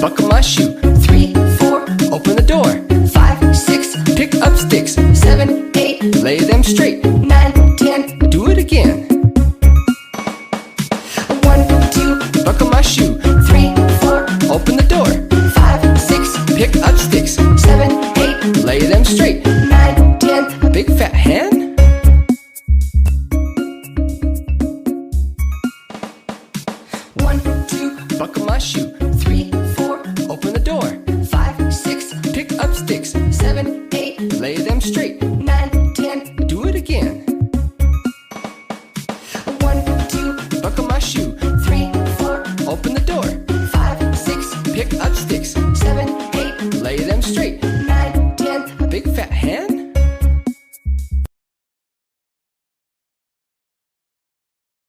buckle my shoe. 3, 4, open the door. 5, 6, pick up sticks. 7, 8, lay them straight. 9, 10, do it again. 1, 2, buckle my shoe. 3, 4, open the door. 5, 6, pick up sticks. 7, 8, lay them straight. 9, 10, a big fat hen. 1, 2, buckle my shoe. 3, 4, open the door. 5, 6, pick up sticks. 7, 8, lay them straight. 9, 10, do it again. 1, 2, buckle my shoe.